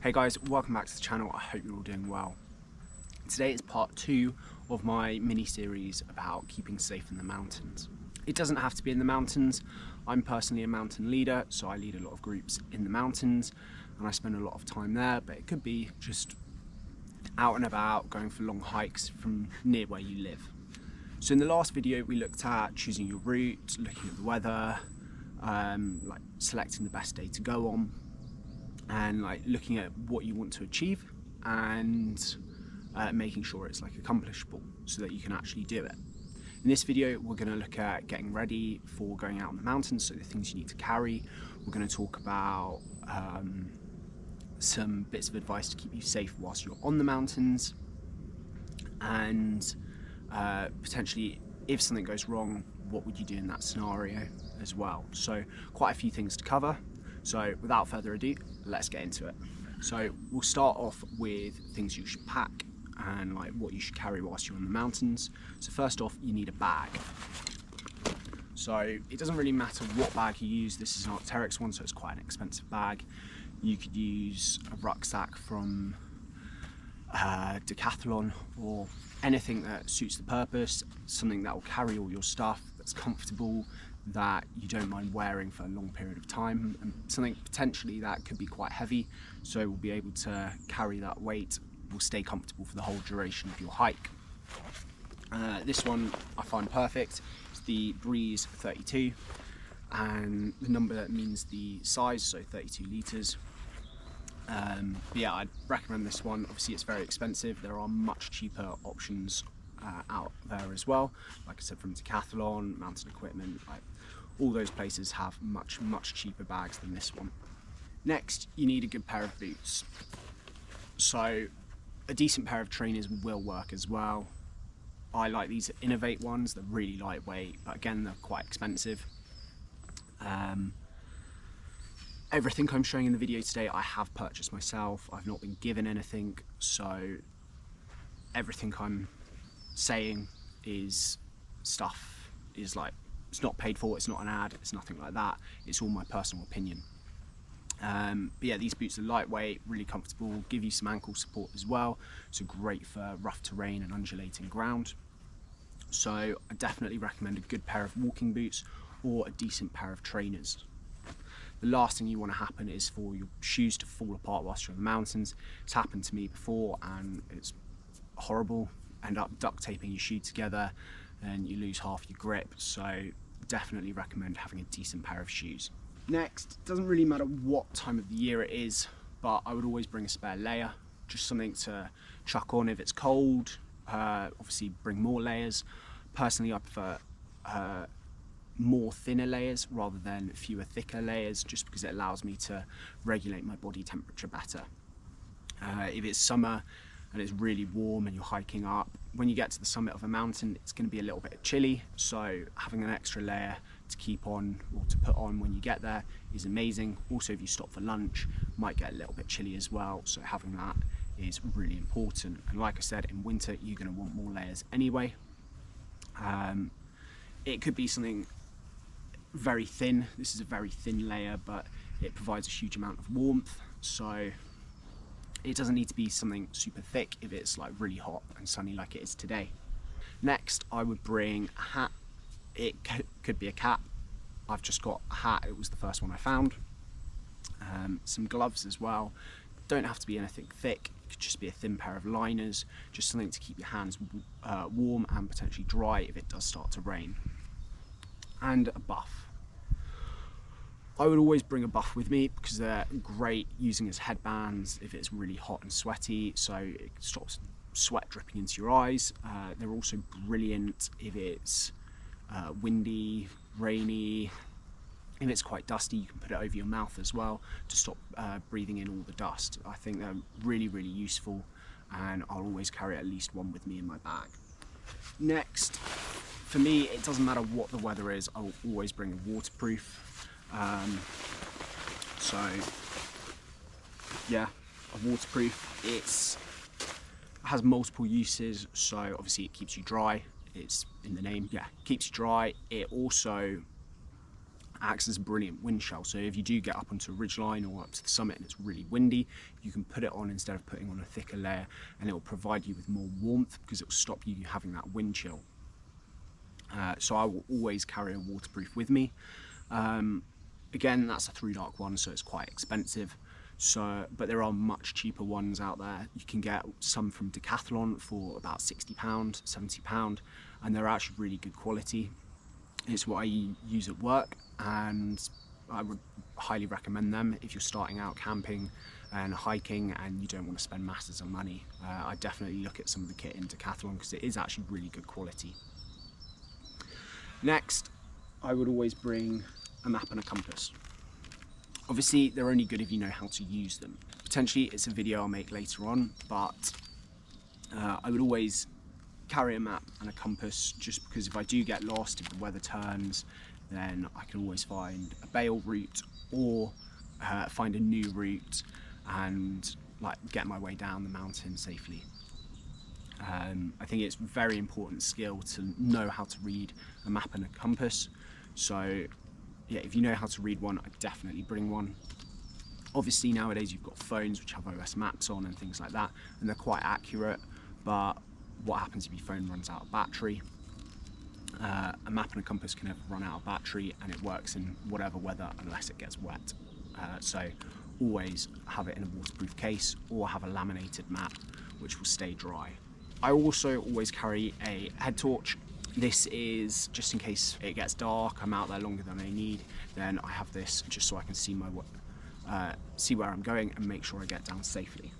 Hey guys, welcome back to the channel. I hope you're all doing well. Today is part 2 of my mini-series about keeping safe in the mountains. It doesn't have to be in the mountains. I'm personally a mountain leader, so I lead a lot of groups in the mountains and I spend a lot of time there, but it could be just out and about, going for long hikes from near where you live. So in the last video we looked at choosing your route, looking at the weather, like selecting the best day to go on, and like looking at what you want to achieve and making sure it's like accomplishable so that you can actually do it. In this video we're going to look at getting ready for going out on the mountains, so the things you need to carry. We're going to talk about some bits of advice to keep you safe whilst you're on the mountains, and potentially if something goes wrong, what would you do in that scenario as well. So quite a few things to cover. So without further ado, let's get into it. So we'll start off with things you should pack and like what you should carry whilst you're on the mountains. So first off, you need a bag. So it doesn't really matter what bag you use. This is an Arc'teryx one, so it's quite an expensive bag. You could use a rucksack from Decathlon or anything that suits the purpose, something that will carry all your stuff, that's comfortable, that you don't mind wearing for a long period of time, and something potentially that could be quite heavy, so we'll be able to carry that weight, will stay comfortable for the whole duration of your hike. This one I find perfect. It's the Breeze 32, and the number means the size, so 32 litres. But yeah, I'd recommend this one. Obviously it's very expensive. There are much cheaper options out there as well. Like I said, from Decathlon, Mountain Equipment, like all those places have much cheaper bags than this one. Next, you need a good pair of boots. So a decent pair of trainers will work as well. I like these Innovate ones. They're really lightweight, but again, they're quite expensive. Everything I'm showing in the video today I have purchased myself. I've not been given anything, so everything I'm saying is stuff is like, it's not paid for, it's not an ad, it's nothing like that, it's all my personal opinion. But yeah, these boots are lightweight, really comfortable, give you some ankle support as well, so great for rough terrain and undulating ground. So I definitely recommend a good pair of walking boots or a decent pair of trainers. The last thing you want to happen is for your shoes to fall apart whilst you're in the mountains. It's happened to me before and it's horrible. End up duct taping your shoe together and you lose half your grip, so definitely recommend having a decent pair of shoes. Next, it doesn't really matter what time of the year it is, but I would always bring a spare layer, just something to chuck on if it's cold. Obviously bring more layers. Personally I prefer more thinner layers rather than fewer thicker layers, just because it allows me to regulate my body temperature better. If it's summer and it's really warm and you're hiking up, when you get to the summit of a mountain it's going to be a little bit chilly, so having an extra layer to keep on or to put on when you get there is amazing. Also if you stop for lunch, it might get a little bit chilly as well, so having that is really important. And like I said, in winter you're going to want more layers anyway. It could be something very thin. This is a very thin layer, but it provides a huge amount of warmth, so it doesn't need to be something super thick if it's like really hot and sunny like it is today. Next, I would bring a hat. It could be a cap. I've just got a hat, it was the first one I found. Some gloves as well. Don't have to be anything thick, it could just be a thin pair of liners, just something to keep your hands warm and potentially dry if it does start to rain. And a buff. I would always bring a buff with me because they're great using as headbands if it's really hot and sweaty, so it stops sweat dripping into your eyes. They're also brilliant if it's windy, rainy. If it's quite dusty, you can put it over your mouth as well to stop breathing in all the dust. I think they're really useful, and I'll always carry at least one with me in my bag. Next, for me, it doesn't matter what the weather is, I'll always bring a waterproof. So yeah, a waterproof. It has multiple uses, so obviously it keeps you dry. It's in the name, yeah, keeps you dry. It also acts as a brilliant wind shell. So if you do get up onto a ridgeline or up to the summit and it's really windy, you can put it on instead of putting on a thicker layer, and it will provide you with more warmth because it will stop you having that wind chill. So I will always carry a waterproof with me. Again, that's a through dark one, so it's quite expensive. But there are much cheaper ones out there. You can get some from Decathlon for about £60, £70, and they're actually really good quality. It's what I use at work, and I would highly recommend them if you're starting out camping and hiking and you don't want to spend masses of money. I definitely look at some of the kit in Decathlon because it is actually really good quality. Next, I would always bring a map and a compass. Obviously, they're only good if you know how to use them. Potentially, it's a video I'll make later on, but I would always carry a map and a compass, just because if I do get lost, if the weather turns, then I can always find a bail route or find a new route and like get my way down the mountain safely. I think it's a very important skill to know how to read a map and a compass. So yeah, if you know how to read one, I'd definitely bring one. Obviously nowadays you've got phones which have OS maps on and things like that, and they're quite accurate, but what happens if your phone runs out of battery? A map and a compass can never run out of battery, and it works in whatever weather unless it gets wet. So always have it in a waterproof case or have a laminated map which will stay dry. I also always carry a head torch. This is just in case it gets dark, I'm out there longer than I need, then I have this just so I can see where I'm going and make sure I get down safely.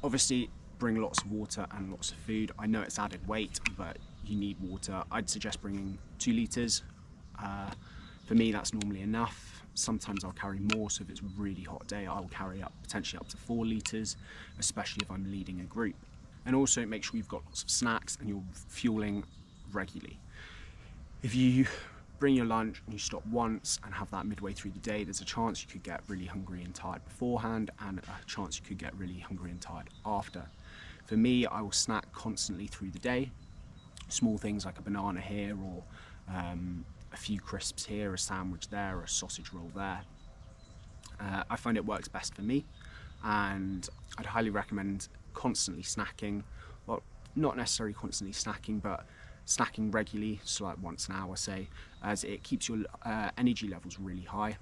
Obviously, bring lots of water and lots of food. I know it's added weight, but you need water. I'd suggest bringing 2 litres. For me, that's normally enough. Sometimes I'll carry more, so if it's a really hot day, I'll carry potentially up to 4 litres, especially if I'm leading a group. And also make sure you've got lots of snacks and you're fueling regularly. If you bring your lunch and you stop once and have that midway through the day, there's a chance you could get really hungry and tired beforehand, and a chance you could get really hungry and tired after. For me, I will snack constantly through the day. Small things like a banana here, or a few crisps here, a sandwich there, or a sausage roll there. I find it works best for me, and I'd highly recommend constantly snacking. Well, not necessarily constantly snacking, but snacking regularly, so like once an hour say, as it keeps your energy levels really high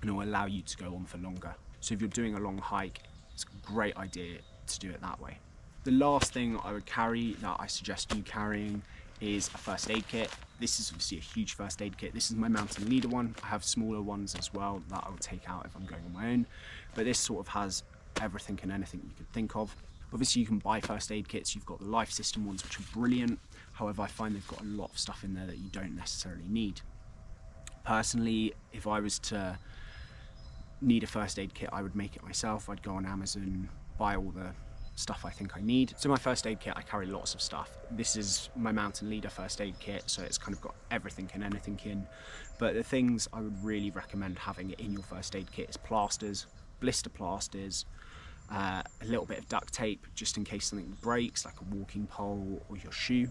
and it will allow you to go on for longer. So if you're doing a long hike, it's a great idea to do it that way. The last thing I would carry that I suggest you carrying is a first aid kit. This is obviously a huge first aid kit. This is my mountain leader one. I have smaller ones as well that I will take out if I'm going on my own, but this sort of has everything and anything you could think of. Obviously you can buy first aid kits. You've got the life system ones, which are brilliant. However, I find they've got a lot of stuff in there that you don't necessarily need. Personally, if I was to need a first aid kit, I would make it myself. I'd go on Amazon, buy all the stuff I think I need. So my first aid kit, I carry lots of stuff. This is my mountain leader first aid kit, so it's kind of got everything and anything in. But the things I would really recommend having in your first aid kit is plasters, blister plasters, a little bit of duct tape just in case something breaks, like a walking pole or your shoe,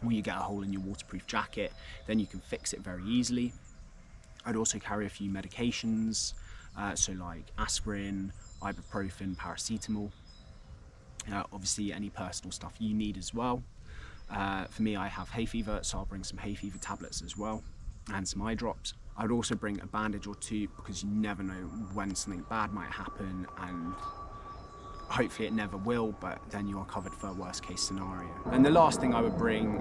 or you get a hole in your waterproof jacket, then you can fix it very easily. I'd also carry a few medications, so like aspirin, ibuprofen, paracetamol. Obviously any personal stuff you need as well. For me, I have hay fever, so I'll bring some hay fever tablets as well, and some eye drops. I'd also bring a bandage or two, because you never know when something bad might happen, and hopefully it never will, but then you are covered for a worst case scenario. And the last thing I would bring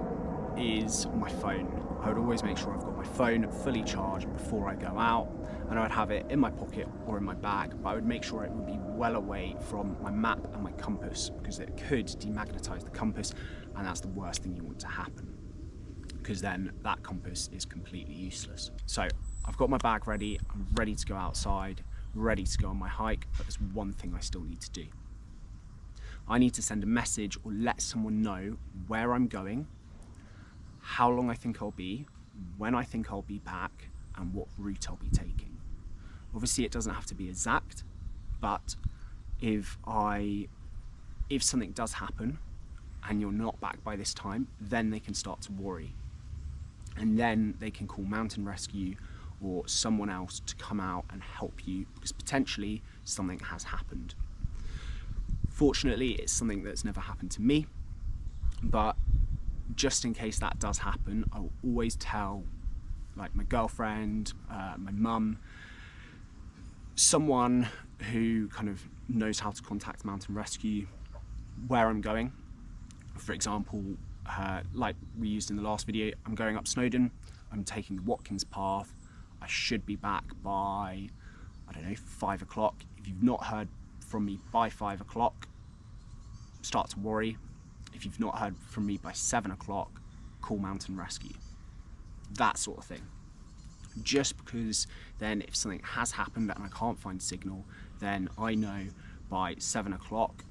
is my phone. I would always make sure I've got my phone fully charged before I go out, and I would have it in my pocket or in my bag, but I would make sure it would be well away from my map and my compass, because it could demagnetize the compass, and that's the worst thing you want to happen, because then that compass is completely useless. So I've got my bag ready, I'm ready to go outside, ready to go on my hike, but there's one thing I still need to do. I need to send a message or let someone know where I'm going, how long I think I'll be, when I think I'll be back, and what route I'll be taking. Obviously it doesn't have to be exact, but if something does happen and you're not back by this time, then they can start to worry. and then they can call mountain rescue or someone else to come out and help you, because potentially something has happened. Fortunately, it's something that's never happened to me, but just in case that does happen, I will always tell like my girlfriend, my mum, someone who kind of knows how to contact mountain rescue, where I'm going. For example, like we used in the last video, I'm going up Snowdon, I'm taking the Watkins path, I should be back by, I don't know, 5 o'clock. If you've not heard from me by 5 o'clock, start to worry. If you've not heard from me by 7 o'clock, call mountain rescue. That sort of thing. Just because then if something has happened and I can't find signal, then I know by 7 o'clock,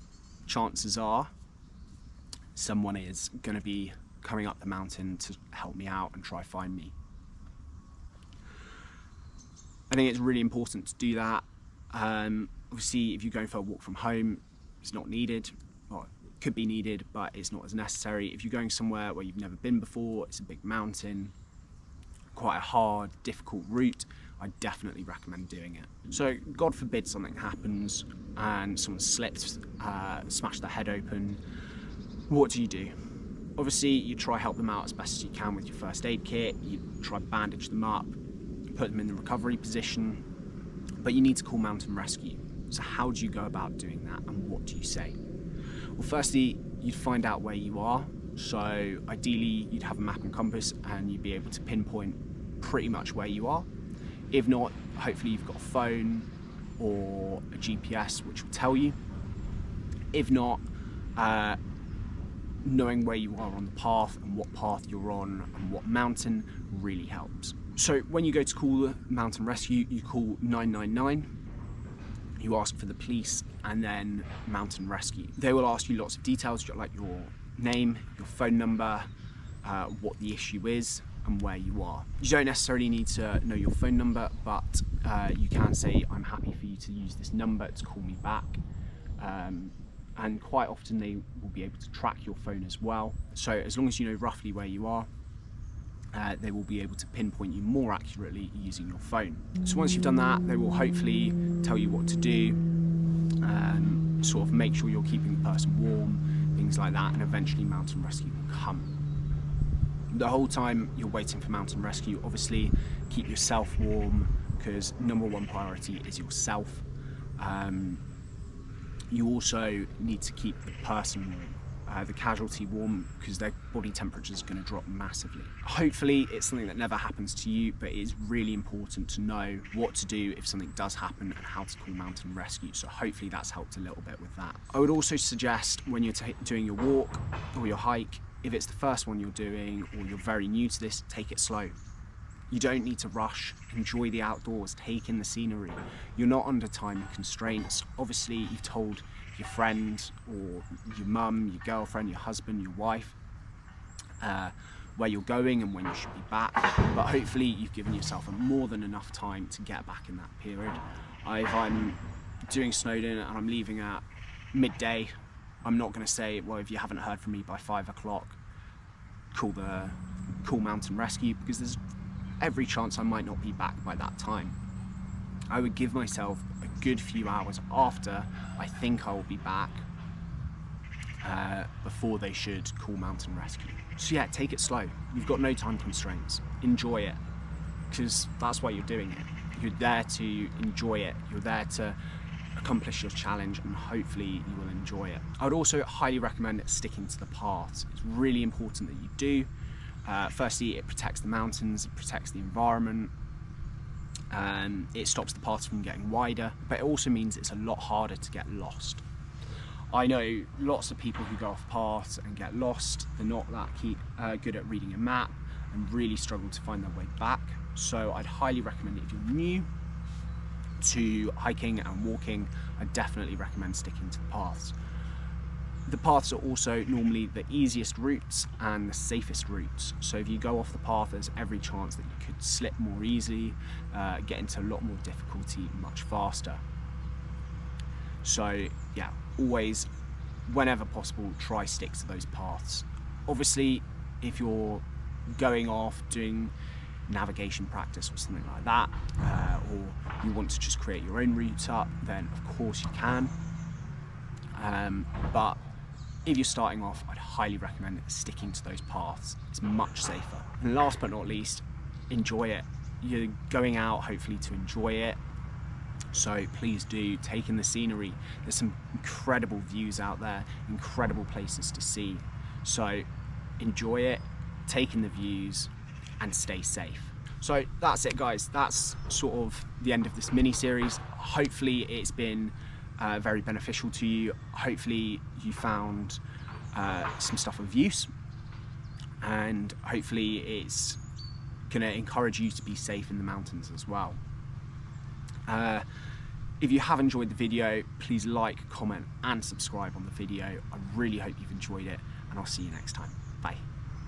chances are someone is going to be coming up the mountain to help me out and try find me. I think it's really important to do that. Obviously, if you're going for a walk from home, it's not needed. Well, it could be needed, but it's not as necessary. If you're going somewhere where you've never been before, it's a big mountain, quite a hard, difficult route, I definitely recommend doing it. So, God forbid something happens and someone slips, smashed their head open, what do? Obviously, you try help them out as best as you can with your first aid kit, you try bandage them up, put them in the recovery position, but you need to call mountain rescue. So how do you go about doing that, and what do you say? Well, firstly, you'd find out where you are. So ideally, you'd have a map and compass and you'd be able to pinpoint pretty much where you are. If not, hopefully you've got a phone or a GPS which will tell you. If not, knowing where you are on the path and what path you're on and what mountain really helps. So when you go to call mountain rescue, you call 999, you ask for the police and then mountain rescue. They will ask you lots of details like your name, your phone number, what the issue is and where you are. You don't necessarily need to know your phone number, but you can say, I'm happy for you to use this number to call me back. And quite often they will be able to track your phone as well. So as long as you know roughly where you are, they will be able to pinpoint you more accurately using your phone. So once you've done that, they will hopefully tell you what to do, sort of make sure you're keeping the person warm, things like that, and eventually mountain rescue will come. The whole time you're waiting for mountain rescue, obviously keep yourself warm, because number one priority is yourself. You also need to keep the person warm, the casualty warm, because their body temperature is going to drop massively. Hopefully it's something that never happens to you, but it is really important to know what to do if something does happen and how to call mountain rescue. So hopefully that's helped a little bit with that. I would also suggest when you're doing your walk or your hike, if it's the first one you're doing or you're very new to this, take it slow. You don't need to rush, enjoy the outdoors, take in the scenery. You're not under time constraints. Obviously, you've told your friend or your mum, your girlfriend, your husband, your wife, where you're going and when you should be back. But hopefully you've given yourself more than enough time to get back in that period. If I'm doing Snowdon and I'm leaving at midday, I'm not going to say, well, if you haven't heard from me by 5 o'clock, call mountain rescue, because there's every chance I might not be back by that time. I would give myself a good few hours after I think I will be back before they should call mountain rescue. So yeah, take it slow. You've got no time constraints. Enjoy it, because that's why you're doing it. You're there to enjoy it. You're there to accomplish your challenge, and hopefully you will enjoy it. I would also highly recommend sticking to the paths. It's really important that you do. Firstly, it protects the mountains, it protects the environment, it stops the paths from getting wider, but it also means it's a lot harder to get lost. I know lots of people who go off paths and get lost. They're not that good at reading a map and really struggle to find their way back. So I'd highly recommend, if you're new to hiking and walking, I definitely recommend sticking to the paths. The paths are also normally the easiest routes and the safest routes. So if you go off the path, there's every chance that you could slip more easily, get into a lot more difficulty much faster. So yeah, always, whenever possible, try stick to those paths. Obviously, if you're going off, doing navigation practice or something like that, or you want to just create your own routes up, then of course you can. But if you're starting off, I'd highly recommend sticking to those paths. It's much safer. And last but not least, enjoy it. You're going out hopefully to enjoy it, so please do take in the scenery. There's some incredible views out there, incredible places to see, so enjoy it, take in the views, and stay safe. So that's it, guys. That's sort of the end of this mini series. Hopefully it's been very beneficial to you. Hopefully you found some stuff of use, and hopefully it's gonna encourage you to be safe in the mountains as well. If you have enjoyed the video, please like, comment and subscribe on the video. I really hope you've enjoyed it, and I'll see you next time. Bye.